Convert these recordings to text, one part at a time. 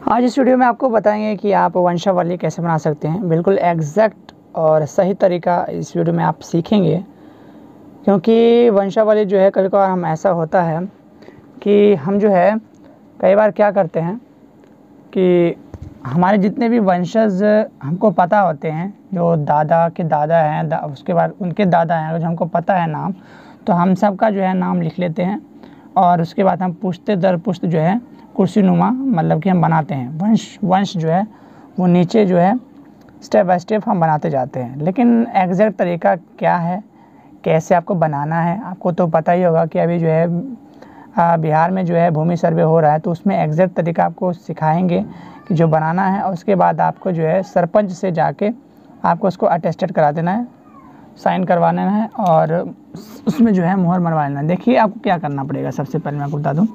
आज इस वीडियो में आपको बताएंगे कि आप वंशावली कैसे बना सकते हैं। बिल्कुल एग्जैक्ट और सही तरीका इस वीडियो में आप सीखेंगे, क्योंकि वंशावली जो है कभी कभार हम ऐसा होता है कि हम जो है कई बार क्या करते हैं कि हमारे जितने भी वंशज हमको पता होते हैं, जो दादा के दादा हैं, उसके बाद उनके दादा हैं, अगर हमको पता है नाम, तो हम सब का जो है नाम लिख लेते हैं और उसके बाद हम पुश्ते दर पुश्त जो है कुर्सीनुमा मतलब कि हम बनाते हैं वंश जो है वो नीचे जो है स्टेप बाय स्टेप हम बनाते जाते हैं। लेकिन एग्जैक्ट तरीका क्या है, कैसे आपको बनाना है, आपको तो पता ही होगा कि अभी जो है बिहार में जो है भूमि सर्वे हो रहा है, तो उसमें एग्जैक्ट तरीका आपको सिखाएंगे कि जो बनाना है। और उसके बाद आपको जो है सरपंच से जाके आपको उसको अटेस्टेड करा देना है, साइन करवाना है और उसमें जो है मुहर मरवा लेना है। देखिए आपको क्या करना पड़ेगा। सबसे पहले मैं आपको बता दूं,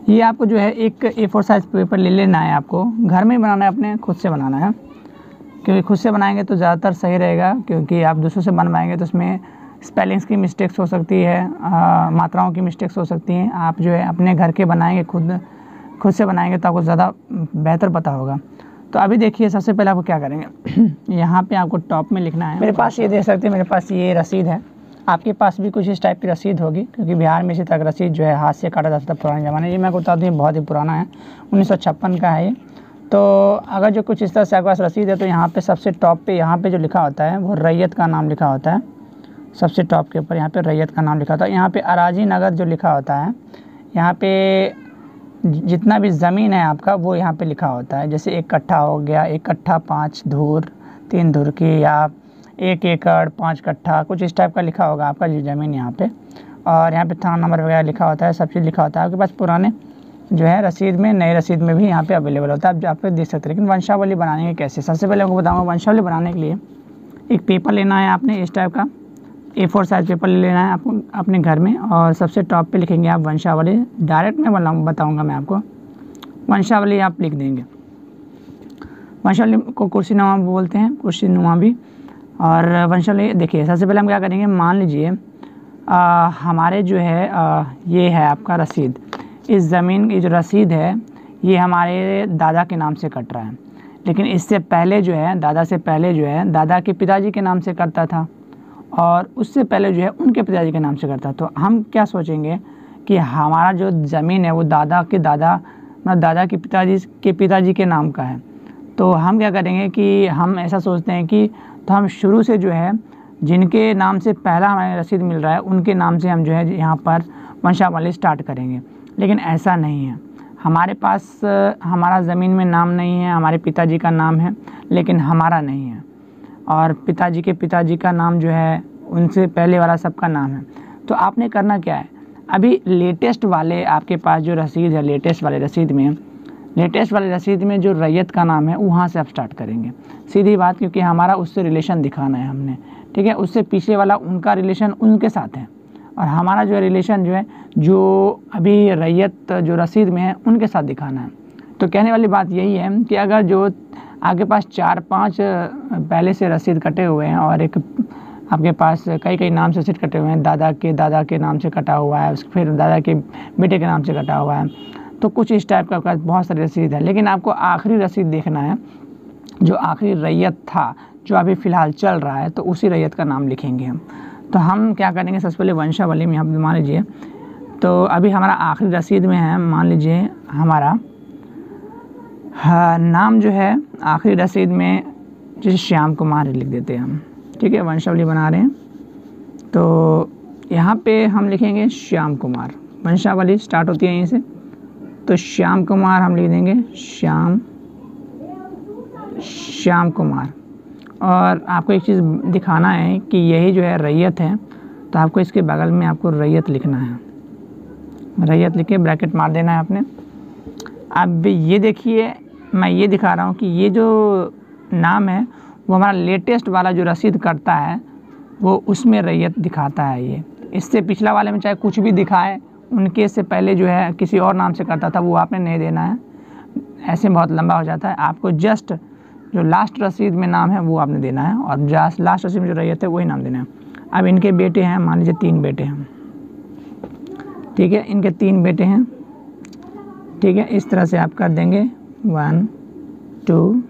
ये आपको जो है एक A4 साइज़ पेपर ले लेना है। आपको घर में ही बनाना है, अपने खुद से बनाना है, क्योंकि खुद से बनाएंगे तो ज़्यादातर सही रहेगा। क्योंकि आप दूसरों से बनवाएंगे तो उसमें स्पेलिंग्स की मिस्टेक्स हो सकती है, मात्राओं की मिस्टेक्स हो सकती हैं। आप जो है अपने घर के बनाएंगे, खुद से बनाएंगे तो आपको ज़्यादा बेहतर पता होगा। तो अभी देखिए सबसे पहले आपको क्या करेंगे यहाँ पे आपको टॉप में लिखना है। मेरे पास ये देख सकते हैं, मेरे पास ये रसीद है। आपके पास भी कुछ इस टाइप की रसीद होगी, क्योंकि बिहार में इसी तरह का रसीद जो है हाथ से काटा जाता था पुराने ज़माने। ये मैं को बता दूँ, ये बहुत ही पुराना है, 1956 का है ये। तो अगर जो कुछ इस तरह से आपके पास रसीद है तो यहाँ पे सबसे टॉप पे यहाँ पे जो लिखा होता है वो रैयत का नाम लिखा होता है। सबसे टॉप के ऊपर यहाँ पे रैयत का नाम लिखा होता है। यहाँ पे अराजी नगर जो लिखा होता है, यहाँ पे जितना भी ज़मीन है आपका वो यहाँ पे लिखा होता है। जैसे 1 कट्ठा हो गया, 1 कट्ठा 5 धूर 3 धूर की, या 1 एकड़ 5 कट्ठा, कुछ इस टाइप का लिखा होगा आपका जो ज़मीन यहाँ पे। और यहाँ पे थाना नंबर वगैरह लिखा होता है, सब चीज़ लिखा होता है आपके पास। पुराने जो है रसीद में, नई रसीद में भी यहाँ पे अवेलेबल होता है, आप देख सकते हैं। लेकिन वंशावली बनाने के कैसे, सबसे पहले आपको बताऊँगा। वंशावली बनाने के लिए एक पेपर लेना है आपने, इस टाइप का A4 साइज़ पेपर ले लेना है आपको अपने घर में। और सबसे टॉप पे लिखेंगे आप वंशावली। डायरेक्ट में बताऊँगा मैं आपको, वंशावली आप लिख देंगे। वंशावली को कुर्सीनुमा बोलते हैं, कुर्सीनुमा भी। और वंशावली देखिए सबसे पहले हम क्या करेंगे, मान लीजिए हमारे जो है ये है आपका रसीद। इस ज़मीन की जो रसीद है ये हमारे दादा के नाम से कट रहा है, लेकिन इससे पहले जो है दादा से पहले जो है दादा के पिताजी के नाम से कटता था, और उससे पहले जो है उनके पिताजी के नाम से करता। तो हम क्या सोचेंगे कि हमारा जो ज़मीन है वो दादा के दादा मतलब दादा के पिताजी के नाम का है। तो हम क्या करेंगे कि हम ऐसा सोचते हैं कि तो हम शुरू से जो है जिनके नाम से पहला हमें रसीद मिल रहा है उनके नाम से हम जो है यहाँ पर वंशावली स्टार्ट करेंगे। लेकिन ऐसा नहीं है, हमारे पास हमारा ज़मीन में नाम नहीं है, हमारे पिताजी का नाम है लेकिन हमारा नहीं है, और पिताजी के पिताजी का नाम जो है उनसे पहले वाला सबका नाम है। तो आपने करना क्या है, अभी लेटेस्ट वाले आपके पास जो रसीद है, लेटेस्ट वाले रसीद में जो रैयत का नाम है वहाँ से आप स्टार्ट करेंगे। सीधी बात, क्योंकि हमारा उससे रिलेशन दिखाना है हमने, ठीक है। उससे पीछे वाला उनका रिलेशन उनके साथ है, और हमारा जो रिलेशन जो है जो अभी रैयत जो रसीद में है उनके साथ दिखाना है। तो कहने वाली बात यही है कि अगर जो आपके पास 4-5 पहले से रसीद कटे हुए हैं और एक आपके पास कई नाम से रसीद कटे हुए हैं, दादा के नाम से कटा हुआ है, फिर दादा के बेटे के नाम से कटा हुआ है, तो कुछ इस टाइप का बहुत सारी रसीद है। लेकिन आपको आखिरी रसीद देखना है, जो आखिरी रैयत था जो अभी फ़िलहाल चल रहा है, तो उसी रैयत का नाम लिखेंगे हम। तो हम क्या करेंगे, सबसे पहले वंशावली में यहाँ पर मान लीजिए, तो अभी हमारा आखिरी रसीद में है, मान लीजिए हमारा नाम जो है आखिरी रसीद में जैसे श्याम कुमार लिख देते हैं हम, ठीक है। वंशावली बना रहे हैं तो यहाँ पे हम लिखेंगे श्याम कुमार। वंशावली स्टार्ट होती है यहीं से, तो श्याम कुमार हम लिख देंगे, श्याम कुमार। और आपको एक चीज़ दिखाना है कि यही जो है रैयत है, तो आपको इसके बगल में आपको रैयत लिखना है। रैयत लिख के ब्रैकेट मार देना है आपने। अब ये देखिए, मैं ये दिखा रहा हूँ कि ये जो नाम है वो हमारा लेटेस्ट वाला जो रसीद करता है वो उसमें रैयत दिखाता है। ये इससे पिछला वाले में चाहे कुछ भी दिखाए, उनके से पहले जो है किसी और नाम से करता था, वो आपने नहीं देना है, ऐसे बहुत लंबा हो जाता है। आपको जस्ट जो लास्ट रसीद में नाम है वो आपने देना है, और लास्ट रसीद में जो रैयत है वही नाम देना है। अब इनके बेटे हैं, मान लीजिए 3 बेटे हैं, ठीक है। इनके 3 बेटे हैं, ठीक है। इस तरह से आप कर देंगे 1 2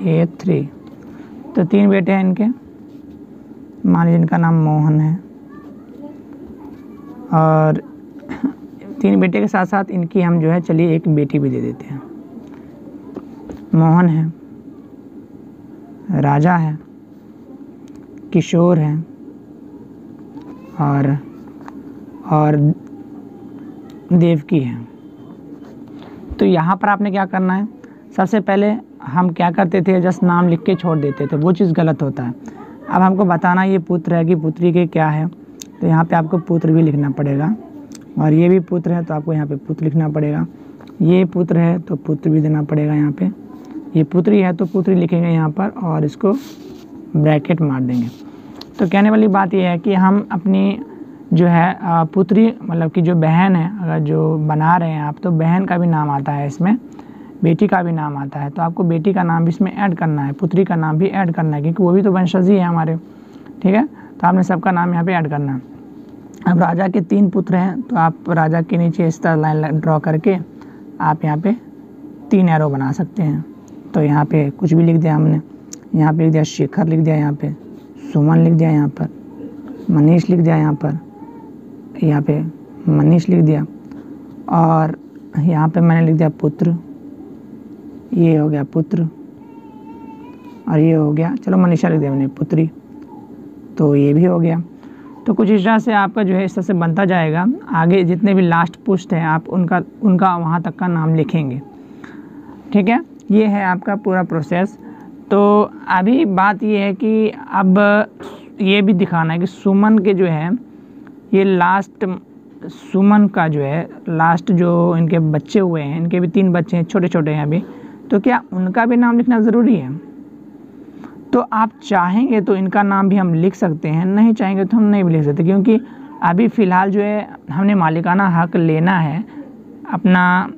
ये 3। तो 3 बेटे हैं इनके, मान लीजिए इनका नाम मोहन है, और 3 बेटे के साथ साथ इनकी हम जो है चलिए एक बेटी भी दे देते हैं। मोहन है, राजा है, किशोर है, और देवकी है। तो यहाँ पर आपने क्या करना है, सबसे पहले हम क्या करते थे, जस्ट नाम लिख के छोड़ देते थे, वो चीज़ गलत होता है। अब हमको बताना ये पुत्र है कि पुत्री के क्या है, तो यहाँ पे आपको पुत्र भी लिखना पड़ेगा, और ये भी पुत्र है तो आपको यहाँ पे पुत्र लिखना पड़ेगा। ये पुत्र है तो पुत्र भी देना पड़ेगा यहाँ पे। ये पुत्री है तो पुत्री लिखेंगे यहाँ पर, और इसको ब्रैकेट मार देंगे। तो कहने वाली बात ये है कि हम अपनी जो है पुत्री मतलब कि जो बहन है, अगर जो बना रहे हैं आप, तो बहन का भी नाम आता है इसमें, बेटी का भी नाम आता है। तो आपको बेटी का नाम भी इसमें ऐड करना है, पुत्री का नाम भी ऐड करना है, क्योंकि वो भी तो वंशज ही है हमारे, ठीक है। तो आपने सबका नाम यहाँ पे ऐड करना है। अब राजा के 3 पुत्र हैं, तो आप राजा के नीचे इस तरह लाइन ड्रॉ करके आप यहाँ पे 3 एरो बना सकते हैं। तो यहाँ पे कुछ भी लिख दिया हमने, यहाँ पे लिख दिया शेखर, लिख दिया यहाँ पे सुमन, लिख दिया यहाँ पर मनीष, लिख दिया यहाँ पर, यहाँ पे मनीष लिख दिया, और यहाँ पे मैंने लिख दिया पुत्र, ये हो गया पुत्र, और ये हो गया, चलो मनीषा लिख दिया मैंने पुत्री, तो ये भी हो गया। तो कुछ इस तरह से आपका जो है इस तरह से बनता जाएगा। आगे जितने भी लास्ट पुष्ट हैं आप उनका वहाँ तक का नाम लिखेंगे, ठीक है। ये है आपका पूरा प्रोसेस। तो अभी बात ये है कि अब ये भी दिखाना है कि सुमन के जो है ये लास्ट, सुमन का जो है लास्ट जो इनके बच्चे हुए हैं, इनके भी 3 बच्चे हैं, छोटे छोटे हैं अभी, तो क्या उनका भी नाम लिखना ज़रूरी है? तो आप चाहेंगे तो इनका नाम भी हम लिख सकते हैं, नहीं चाहेंगे तो हम नहीं भी लिख सकते, क्योंकि अभी फ़िलहाल जो है हमने मालिकाना हक लेना है अपना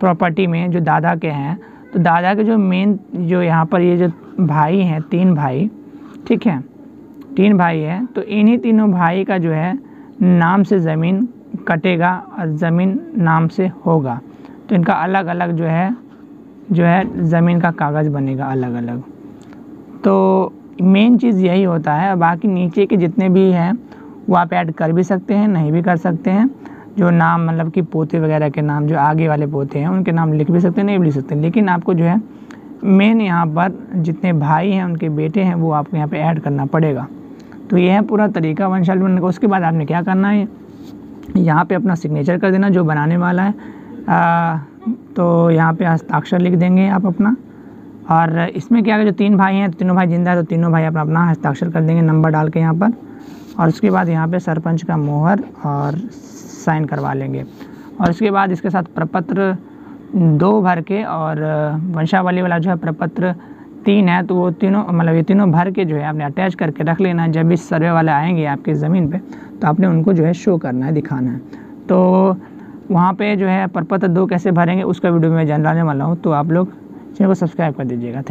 प्रॉपर्टी में जो दादा के हैं। तो दादा के जो मेन जो यहाँ पर ये जो भाई हैं, 3 भाई, ठीक है, 3 भाई हैं, तो इन्हीं तीनों भाई का जो है नाम से ज़मीन कटेगा और ज़मीन नाम से होगा। तो इनका अलग अलग जो है ज़मीन का कागज़ बनेगा अलग अलग। तो मेन चीज़ यही होता है। बाकी नीचे के जितने भी हैं वो आप ऐड कर भी सकते हैं, नहीं भी कर सकते हैं। जो नाम मतलब कि पोते वगैरह के नाम, जो आगे वाले पोते हैं उनके नाम लिख भी सकते हैं, नहीं भी लिख सकते, लेकिन आपको जो है मेन यहाँ पर जितने भाई हैं उनके बेटे हैं वो आपको यहाँ पे ऐड करना पड़ेगा। तो ये है पूरा तरीका वंशावली बनने का। उसके बाद आपने क्या करना है, यहाँ पे अपना सिग्नेचर कर देना जो बनाने वाला है। तो यहाँ पे हस्ताक्षर लिख देंगे आप अपना, और इसमें क्या है, जो 3 भाई हैं, तीनों भाई जिंदा है, तो तीनों भाई अपना हस्ताक्षर कर देंगे नंबर डाल के यहाँ पर, और उसके बाद यहाँ पे सरपंच का मोहर और साइन करवा लेंगे। और उसके बाद इसके साथ प्रपत्र 2 भर के, और वंशावली वाला जो है प्रपत्र 3 है, तो वो तीनों मतलब ये तीनों भर के जो है आपने अटैच करके रख लेना। जब भी सर्वे वाले आएंगे आपकी ज़मीन पे तो आपने उनको जो है शो करना है, दिखाना है। तो वहाँ पे जो है प्रपत्र 2 कैसे भरेंगे उसका वीडियो में जानने वाला हूँ, तो आप लोग चैनल को सब्सक्राइब कर दीजिएगा। थैंक